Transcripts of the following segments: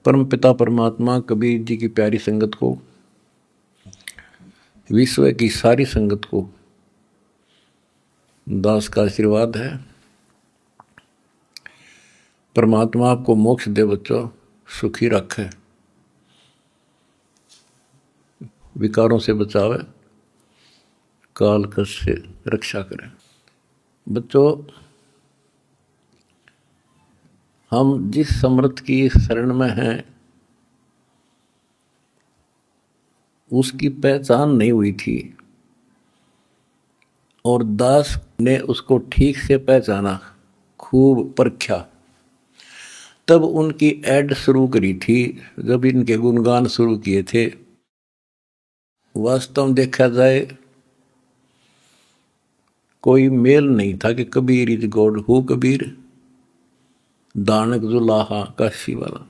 परम पिता परमात्मा कबीर जी की प्यारी संगत को, विश्व की सारी संगत को दास का आशीर्वाद है। परमात्मा आपको मोक्ष दे बच्चों, सुखी रखे, विकारों से बचावे, काल कष्ट से रक्षा करे। बच्चों, हम जिस समर्थ की शरण में हैं उसकी पहचान नहीं हुई थी और दास ने उसको ठीक से पहचाना, खूब परखा, तब उनकी ऐड शुरू करी थी, जब इनके गुणगान शुरू किए थे। वास्तव में देखा जाए कोई मेल नहीं था कि Kabir is God, who Kabir, दानक जुलाहा काशी वाला।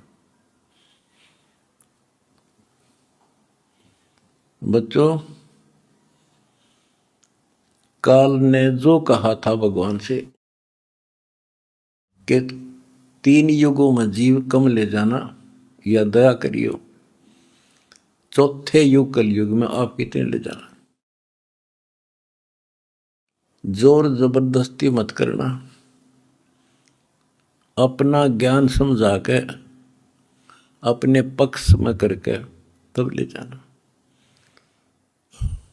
बच्चों, काल ने जो कहा था भगवान से कि 3 युगों में जीव कम ले जाना या दया करियो, चौथे युग कलयुग में आप कितने ले जाना, जोर जबरदस्ती मत करना, अपना ज्ञान समझा के अपने पक्ष में करके तब ले जाना।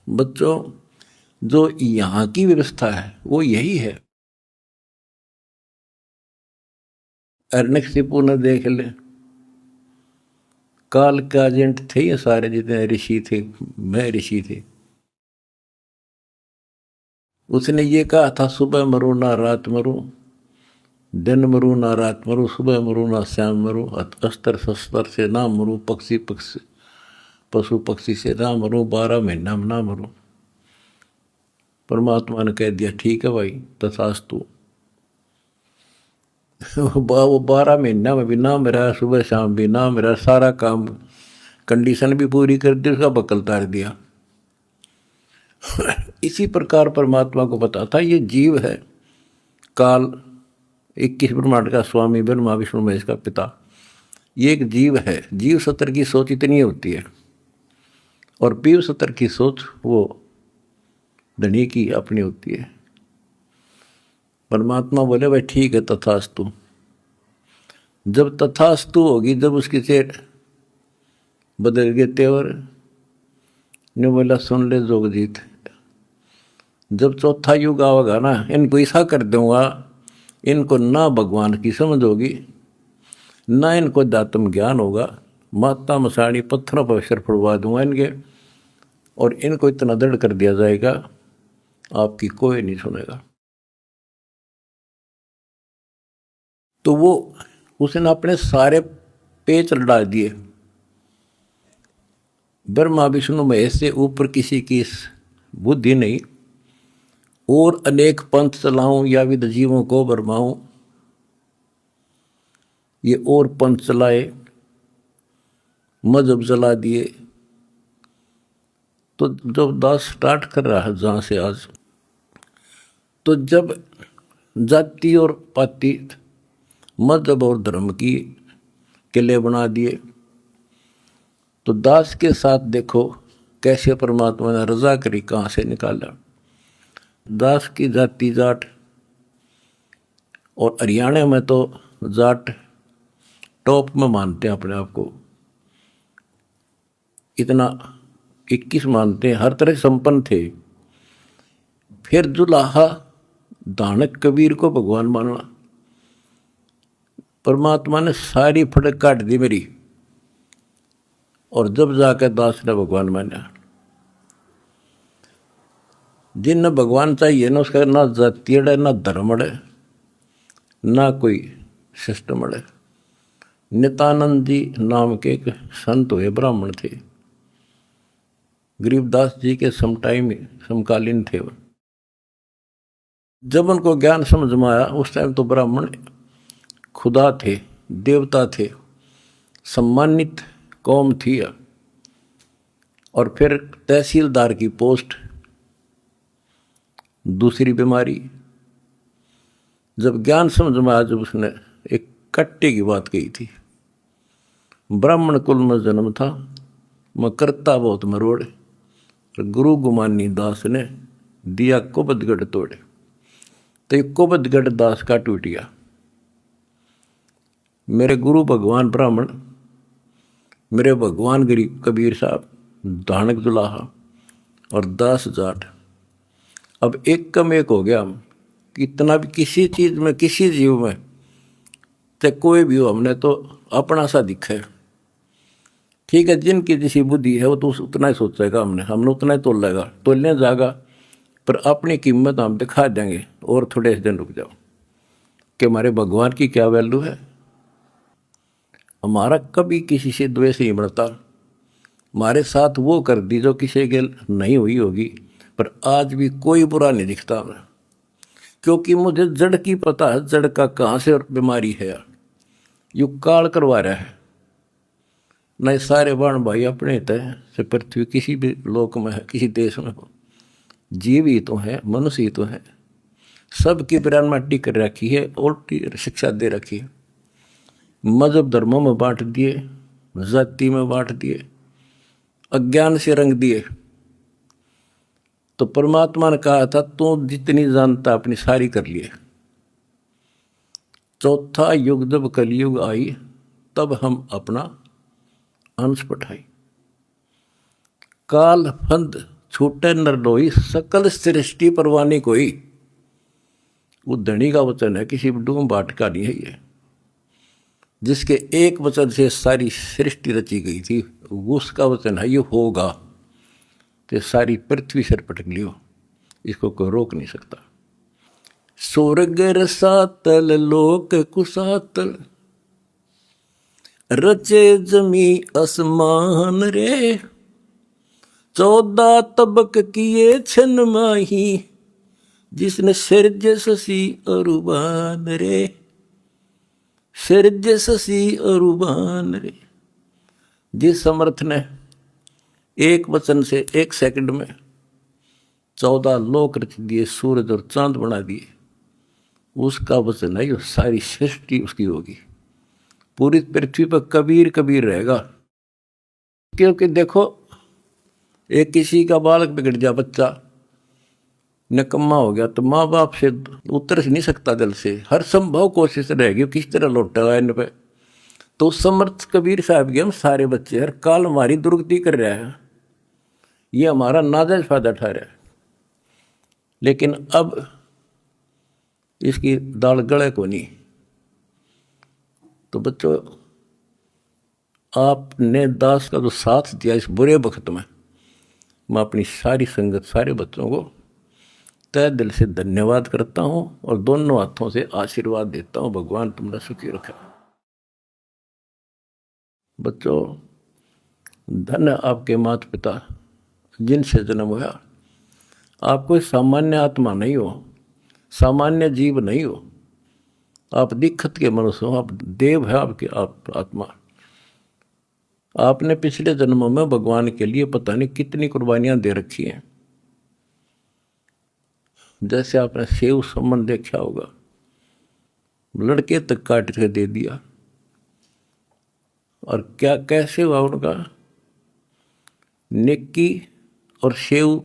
बच्चों, जो यहाँ की व्यवस्था है वो यही है। अर्नकशिपु ने देख ले, काल के एजेंट थे ये सारे, जितने ऋषि थे, मैं ऋषि थे। उसने ये कहा था, सुबह मरू ना रात मरू, दिन मरू ना रात मरू, सुबह मरू ना शाम मरू, अस्त्र शस्त्र से ना मरू, पशु पक्षी से ना मरू, 12 महीना में ना मरू। परमात्मा ने कह दिया, ठीक है भाई, तथास्तु। वो 12 महीना में भी ना मेरा, सुबह शाम भी ना मेरा, सारा काम कंडीशन भी पूरी कर दी, उसका बकल तार दिया। इसी प्रकार परमात्मा को पता था ये जीव है, काल 21 ब्रह्मांड का स्वामी, ब्रह्मा विष्णु महेश का पिता, ये एक जीव है। जीव सत्र की सोच इतनी होती है और पीव सत्र की सोच वो धनी की अपनी होती है। परमात्मा बोले, भाई ठीक है, तथास्तु। जब तथास्तु होगी, जब उसकी से बदल गए तेवर, ने बोला, सुन ले जोगजीत, जब चौथा युग आवेगा ना, इनको ऐसा कर दूंगा, इनको ना भगवान की समझ होगी, ना इनको दातम ज्ञान होगा, माता मसाणी पत्थरों पर सिर फुड़वा दूंगा इनके, और इनको इतना दृढ़ कर दिया जाएगा आपकी कोई नहीं सुनेगा। तो वो उसने अपने सारे पेच लड़ा दिए, ब्रह्मा विष्णु महेश से ऊपर किसी की बुद्धि नहीं, और अनेक पंथ चलाऊं या विद जीवों को भरमाऊं, ये और पंथ चलाए, मजहब चला दिए। तो जब दास स्टार्ट कर रहा है जहां से आज, तो जब जाति और पाति, मजहब और धर्म की किले बना दिए, तो दास के साथ देखो कैसे परमात्मा ने रजा करी, कहां से निकाला। दास की जाति जाट, और हरियाणा में तो जाट टॉप में मानते हैं अपने आप को, इतना 21 मानते हैं, हर तरह संपन्न थे। फिर जुलाहा दानक कबीर को भगवान मानना, परमात्मा ने सारी फड़क काट दी मेरी, और जब जाकर दास ने भगवान माना। जिन भगवान चाहिए ना, उसका ना जाति अड़े, ना धर्म अड़े, ना कोई सिस्टम अड़े। नित्यानंद जी नाम के एक संत हुए, ब्राह्मण थे, गरीबदास जी के समकालीन थे। जब उनको ज्ञान समझ में आया, उस टाइम तो ब्राह्मण खुदा थे, देवता थे, सम्मानित कौम थी। और फिर तहसीलदार की पोस्ट, दूसरी बीमारी। जब ज्ञान समझ में आया, जब उसने एक कट्टे की बात कही थी, ब्राह्मण कुल में जन्म था, मैं करता बहुत मरोड़। गुरु गुमानी दास ने दिया कुबदगढ़ तोड़े, तो कुबदगढ़ दास का टूट गया। मेरे गुरु भगवान ब्राह्मण, मेरे भगवान गरीब कबीर साहब, धानक दुलाहा और दास जाट। अब एक कम एक हो गया हम। कितना भी किसी चीज में, किसी जीव में, चाहे कोई भी हो, हमने तो अपना सा दिखा है। ठीक है, जिनकी जैसी बुद्धि है वो तो उतना ही सोचेगा, हमने उतना ही तोलेगा, तोलने जाएगा, पर अपनी कीमत हम दिखा देंगे। और थोड़े दिन रुक जाओ कि हमारे भगवान की क्या वैल्यू है। हमारा कभी किसी से द्वेष नहीं बढ़ता। हमारे साथ वो कर दी जो किसी के नहीं हुई होगी, पर आज भी कोई बुरा नहीं दिखता हमें, क्योंकि मुझे जड़ की पता है, जड़ का कहाँ से बीमारी है। यू काल करवा रहा है। नहीं सारे बाण भाई अपने तय से पृथ्वी किसी भी लोक में है, किसी देश में हो, जीव ही तो है, मनुष्य ही तो है। सबकी प्राण माटी कर रखी है, उल्टी शिक्षा दे रखी है। मजहब धर्मों में बांट दिए, जाति में बांट दिए, अज्ञान से रंग दिए। तो परमात्मा ने कहा था तू जितनी जानता अपनी सारी कर लिए। चौथा युग जब कलयुग आई, तब हम अपना अंश पठाई। काल फंद छूटे नर लोई, सकल सृष्टि परवानी कोई। वो धनी का वचन है, किसी डूम बाट का नहीं है ये। जिसके एक वचन से सारी सृष्टि रची गई थी, उसका वचन है ये होगा, तो सारी पृथ्वी सिर पटक लियो, इसको कोई रोक नहीं सकता। स्वर्ग रसातल लोक कुसातल, रचे जमी आसमान रे। 14 तबक किए छन माही, जिसने सिरज ससी अरुबान रे। सिरज ससी अरुबान रे। जिस समर्थ ने एक वचन से एक सेकंड में 14 लोक रच दिए, सूरज और चांद बना दिए, उसका वचन है ये सारी सृष्टि उसकी होगी। पूरी पृथ्वी पर कबीर कबीर रहेगा। क्योंकि देखो, एक किसी का बालक बिगड़ गया, बच्चा निकम्मा हो गया, तो माँ बाप से उतर नहीं सकता दिल से, हर संभव कोशिश रहेगी किस तरह लौटेगा इन पे। तो समर्थ कबीर साहब के हम सारे बच्चे हर काल हमारी दुर्गति कर रहा है, ये हमारा नाजायज फायदा उठा रहा है। लेकिन अब इसकी दाल गले को नहीं। तो बच्चों, आपने दास का जो साथ दिया इस बुरे वक्त में, मैं अपनी सारी संगत, सारे बच्चों को तय दिल से धन्यवाद करता हूँ और दोनों हाथों से आशीर्वाद देता हूँ। भगवान तुमने सुखी रखा। बच्चों, धन्य आपके माता पिता जिनसे जन्म हुआ। आप कोई सामान्य आत्मा नहीं हो, सामान्य जीव नहीं हो, आप दिक्कत के मनुष्य हो, आप देव है आपके आप आत्मा। आपने पिछले जन्मों में भगवान के लिए पता नहीं कितनी कुर्बानियां दे रखी हैं। जैसे आपने सेव सम्मान देखा होगा, लड़के तक काट के दे दिया, और क्या कैसे हुआ उनका नेकी और सेव,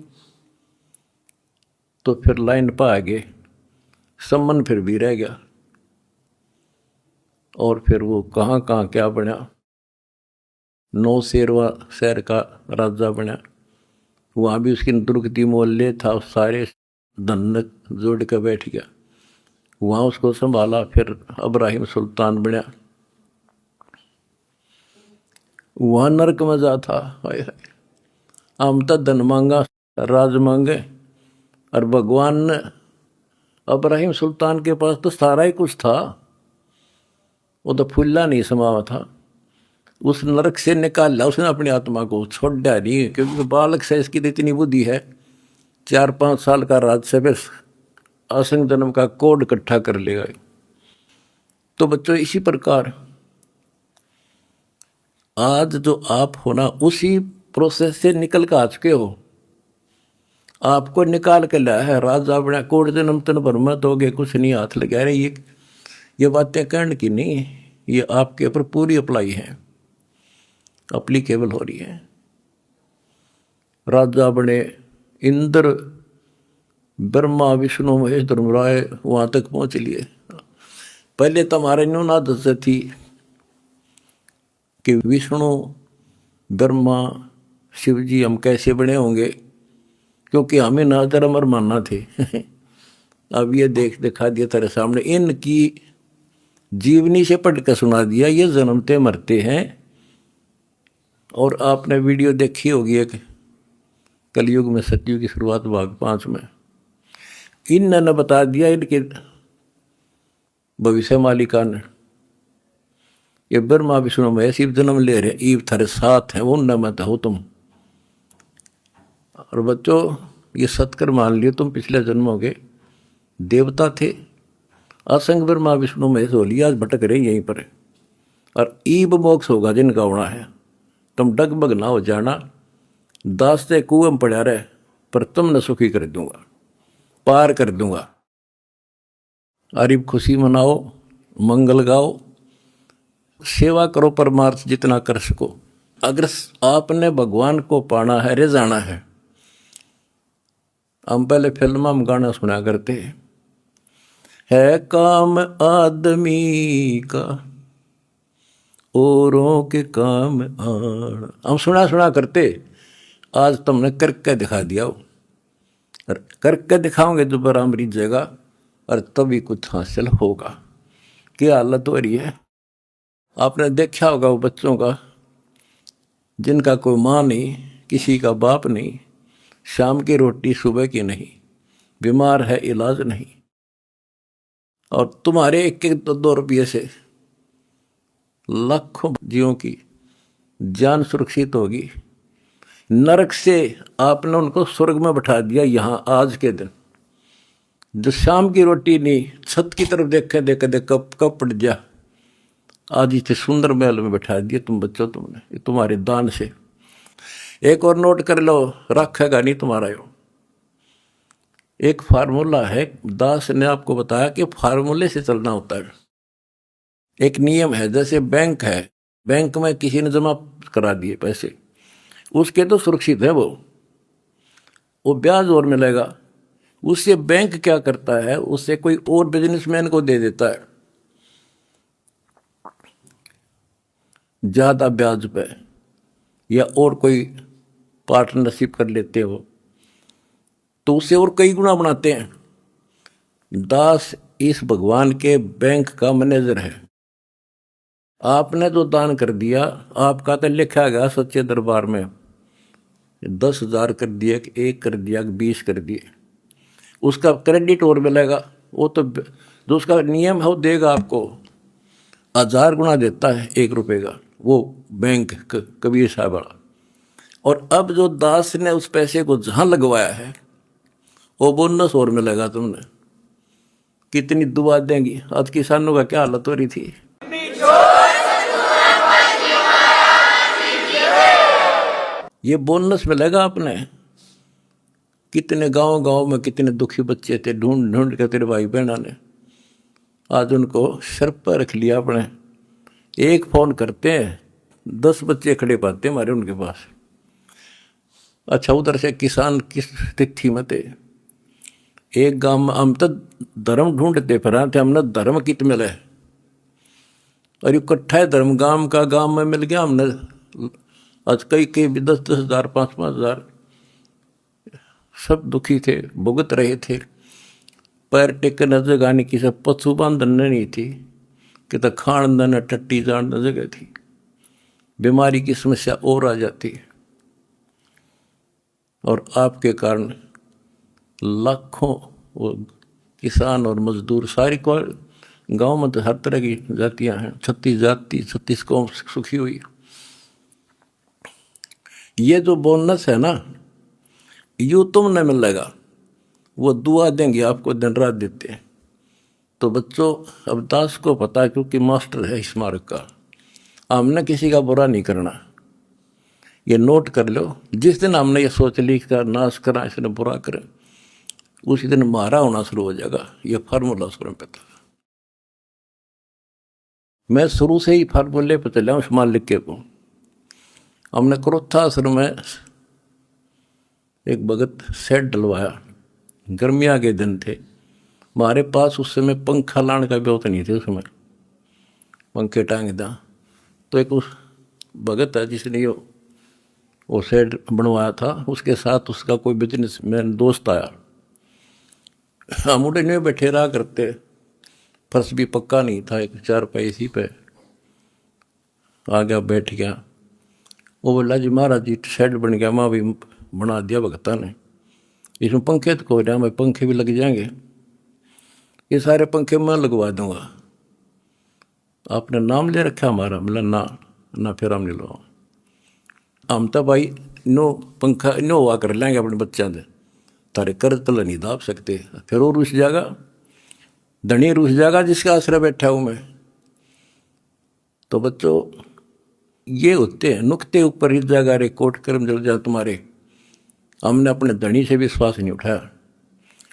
तो फिर लाइन पर आ गए, सम्मान फिर भी रह गया, और फिर वो कहाँ कहाँ क्या बना, नौ शेरवा शहर का राजा बना, वहाँ भी उसकी दुर्गति मोहल्ले था, सारे धन जोड़ के बैठ गया, वहाँ उसको संभाला, फिर इब्राहिम सुल्तान बना, वहाँ नरक में जा था। हाय हाय, हम तो धन मांगा, राज मांगे, और भगवान ने इब्राहिम सुल्तान के पास तो सारा ही कुछ था, वो तो फुल्ला नहीं समावा था, उस नरक से निकाल लिया उसने अपनी आत्मा को, छोड़ दिया नहीं, क्योंकि बालक से इसकी तो इतनी बुद्धि है, 4-5 साल का राज्य पे असंग जन्म का कोड इकट्ठा कर लेगा। तो बच्चों, इसी प्रकार आज जो आप हो ना, उसी प्रोसेस से निकल कर आ चुके हो। आपको निकाल के लाया है राजा बना, कोड जन्म तन भर में दोगे कुछ नहीं, हाथ लगा रहे। ये बातें कहने की नहीं, ये आपके ऊपर पूरी अप्लाई है। अप्लीकेबल हो रही है। राजा बने इंद्र, ब्रह्मा विष्णु महेश धर्मराय वहाँ तक पहुँच लिए। पहले तो हमारे न्यून आदत से थी कि विष्णु ब्रह्मा शिव जी हम कैसे बने होंगे, क्योंकि हमें ना धर्म और मानना थे। अब ये दिखा दिया तेरे सामने, इनकी जीवनी से पढ़ कर सुना दिया, ये जन्मते मरते हैं। और आपने वीडियो देखी होगी एक कलयुग में सतयुग की शुरुआत भाग 5 में, इन्होंने बता दिया इनके भविष्य मालिका ने, ये ब्रह्मा विष्णु में शिव जन्म ले रहे, ईव थारे साथ है, वो न मत हो तुम। और बच्चों ये सत्कर मान लियो, तुम पिछले जन्मों के देवता थे। असंग ब्रह्मा विष्णु महेश हो लिया, आज भटक रहे यहीं पर। और ईब मोक्ष होगा जिनका होना है, तुम डगमग ना हो जाना, दास्ते कुएं में पड़ा रहे, पर तुमने सुखी कर दूंगा, पार कर दूंगा। अरिब खुशी मनाओ, मंगल गाओ, सेवा करो, परमार्थ जितना कर सको। अगर आपने भगवान को पाना है, रे जाना है। हम पहले फिल्म में गाना सुना करते है काम आदमी का औरों के काम आण, हम सुना करते। आज तुमने करके दिखा दिया, और करके दिखाओगे दोबारा मरी जगह, और तभी कुछ हासिल होगा। क्या हालत हो रही है। आपने देखा होगा वो बच्चों का जिनका कोई माँ नहीं, किसी का बाप नहीं, शाम की रोटी सुबह की नहीं, बीमार है इलाज नहीं, और तुम्हारे 1-2 रुपये से लाखों जीवों की जान सुरक्षित होगी। नरक से आपने उनको स्वर्ग में बैठा दिया यहाँ आज के दिन। जो शाम की रोटी नहीं, छत की तरफ देखे देख कब पड़ जा, आज इसे सुंदर महल में बैठा दिया तुम बच्चों, तुमने तुम्हारे दान से। एक और नोट कर लो, रखेगा नहीं तुम्हारा यो। एक फार्मूला है, दास ने आपको बताया कि फार्मूले से चलना होता है। एक नियम है, जैसे बैंक है, बैंक में किसी ने जमा करा दिए पैसे, उसके तो सुरक्षित है, वो ब्याज और मिलेगा। उससे बैंक क्या करता है, उससे कोई और बिजनेसमैन को दे देता है ज्यादा ब्याज पे, या और कोई पार्टनरशिप कर लेते हो तो उससे और कई गुना बनाते हैं। दास इस भगवान के बैंक का मैनेजर है। आपने जो दान कर दिया, आपका तो लिखा गया सच्चे दरबार में, 10,000 कर दिया, 1 कर दिया, 20 कर दिए, उसका क्रेडिट और मिलेगा। वो तो जो उसका नियम है वो देगा आपको, 1000 गुना देता है 1 रुपये का, वो बैंक कबीर साहब वाला। और अब जो दास ने उस पैसे को जहाँ लगवाया है, वो बोनस और मिलेगा तुमने। कितनी दुआ देंगी। आज किसानों का क्या हालत हो रही थी। ये बोनस मिलेगा आपने। कितने गांव में कितने दुखी बच्चे थे, ढूंढ ढूंढ के तेरे भाई बहना ने आज उनको सर पर रख लिया अपने। एक फोन करते हैं, 10 बच्चे खड़े पाते हमारे उनके पास। अच्छा, उधर से किसान किस तिथि में थे। एक गांव में हम तो धर्म ढूंढते फिर थे, हमने धर्म कित मिले, और इकट्ठा है धर्म गांव में मिल गया हमने। आज कई 10-10 हज़ार, 5-5 हज़ार, सब दुखी थे, भुगत रहे थे। पैर टेकने जगह नहीं, किसी पशु बांधन नहीं थी, कि तो खान न टट्टी जान जगह थी। बीमारी की समस्या और आ जाती। और आपके कारण लाखों वो किसान और मजदूर, सारी को गांव में तो हर तरह की जातियां हैं, 36 जाति, 36 कौम सुखी हुई। ये जो बोनस है ना, यूँ तुमने मिलेगा, वो दुआ देंगे आपको, दिन रात देते हैं। तो बच्चों, अब दास को पता है, क्योंकि मास्टर है इस मार्ग का, हमने किसी का बुरा नहीं करना। ये नोट कर लो, जिस दिन हमने ये सोच ली का नाश करा, इसने बुरा करे, उसी दिन मारा होना शुरू हो जाएगा। ये फार्मूला शुरू पे था। मैं शुरू से ही फार्मूले पे चला हूँ, मालिक के को। हमने क्रोथा आश्रम में एक भगत सेट डलवाया, गर्मियाँ के दिन थे, हमारे पास उस समय पंखा लाने का भी नहीं थे, उस समय पंखे टांग दा। तो एक उस भगत है जिसने वो सेट बनवाया था, उसके साथ उसका कोई बिजनेस मैन दोस्त आया। हम उड़े नहीं बैठे रहा करते, फर्श भी पक्का नहीं था, एक 4 पाई इसी पे आ गया, बैठ गया। वो बोला जी महाराज जी शेड बन गया, माँ भी बना दिया भगता ने, इसमें पंखे तो कोई रहा, मैं पंखे भी लग जाएंगे, ये सारे पंखे मैं लगवा दूंगा, आपने नाम ले रखा हमारा? बोला ना फिर हम नहीं लो, हम तो भाई नो पंखा नो हुआ कर लेंगे अपने बच्चों से, तारे कर्ज तल नहीं दाब सकते। फिर वो रुस जाएगा, धनी रुस जाएगा जिसका आश्रय बैठा हूँ मैं। तो बच्चों ये होते हैं नुक्ते ऊपर हिट जाएगा, रे कोट कर्म जल जा तुम्हारे। हमने अपने धनी से विश्वास नहीं उठाया।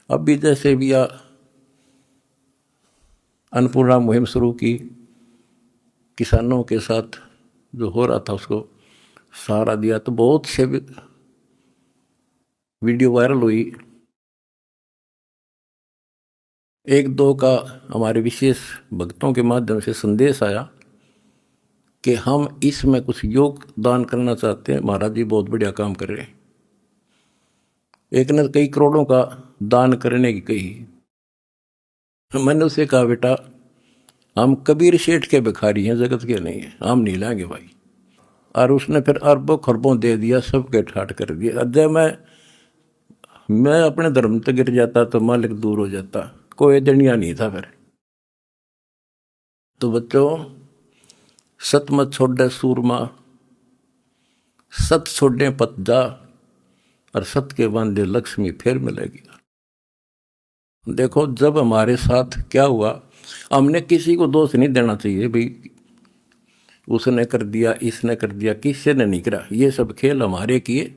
अब भी जैसे भी अन्नपूर्णा मुहिम शुरू की, किसानों के साथ जो हो रहा था उसको सहारा दिया, तो बहुत से वीडियो वायरल हुई। 1-2 का हमारे विशेष भक्तों के माध्यम से संदेश आया कि हम इसमें कुछ योगदान करना चाहते हैं, महाराज जी बहुत बढ़िया काम कर रहे हैं। एक ने कई करोड़ों का दान करने की कही। मैंने उसे कहा बेटा हम कबीर शेठ के भिखारी हैं, जगत के नहीं हैं, हम नहीं लाएंगे भाई। और उसने फिर अरबों खरबों दे दिया, सबके ठाट कर दिया। जब मैं अपने धर्म तक गिर जाता तो मालिक दूर हो जाता, कोई दनिया नहीं था फिर। तो बच्चों सत मत छोड़े सूरमा, सत छोड़ने पत जा, और सत के बांधे लक्ष्मी फिर मिलेगी। देखो जब हमारे साथ क्या हुआ, हमने किसी को दोष नहीं देना चाहिए भाई उसने कर दिया, इसने कर दिया, किसी ने नहीं करा। ये सब खेल हमारे किए,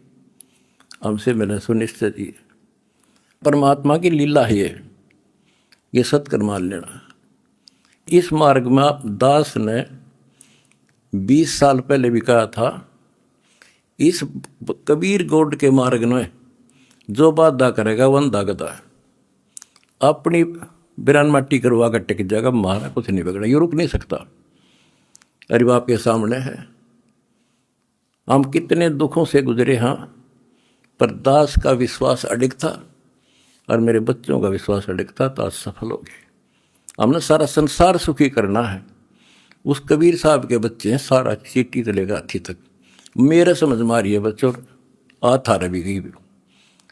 हमसे मैंने सुनिश्चित किए। परमात्मा की लीला है ये सत्कर्म मान लेना। इस मार्ग में आप दास ने 20 साल पहले भी कहा था, इस कबीर गौड़ के मार्ग में जो बाधा करेगा वंदा गदा है। अपनी बिरान माटी करवा कर टिक जाएगा, हमारा कुछ नहीं बिगड़ा, ये रुक नहीं सकता। अरे बाप के सामने है, हम कितने दुखों से गुजरे हाँ, पर दास का विश्वास अडिग था और मेरे बच्चों का विश्वास अडिग था, तो आज सफल हो गए। हमने सारा संसार सुखी करना है। उस कबीर साहब के बच्चे हैं, सारा चीटी से लेकर हाथी तक मेरे समझ मारी है बच्चों, थारा भी गई,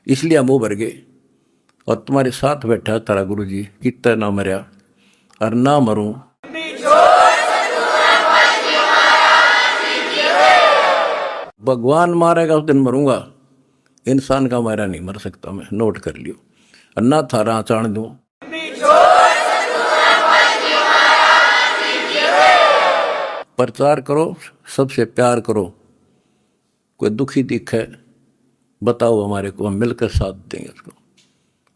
इसलिए हम उभर गए। और तुम्हारे साथ बैठा तारा गुरु जी, कितना ना मरया और ना मरूं। भगवान मारेगा उस दिन मरूंगा, इंसान का मारा नहीं मर सकता मैं, नोट कर लियो। और ना थारा चाण दूं, प्रचार करो, सबसे प्यार करो। कोई दुखी दिखे बताओ हमारे को, हम मिलकर साथ देंगे उसको।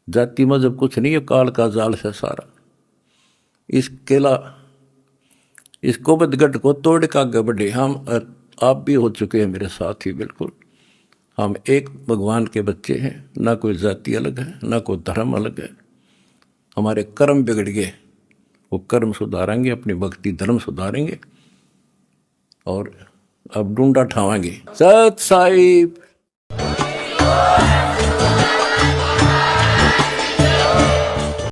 जाति मजहब कुछ नहीं है, काल का जाल से सारा। इस केला इस कोबतगढ़ को तोड़ का आगे बढ़े। हम आप भी हो चुके हैं मेरे साथ ही, बिल्कुल हम एक भगवान के बच्चे हैं, ना कोई जाति अलग है, ना कोई धर्म अलग है। हमारे कर्म बिगड़ गए, वो कर्म सुधारेंगे, अपनी भक्ति धर्म सुधारेंगे और अब ढूंढा ठावाएंगे। सत साहिब।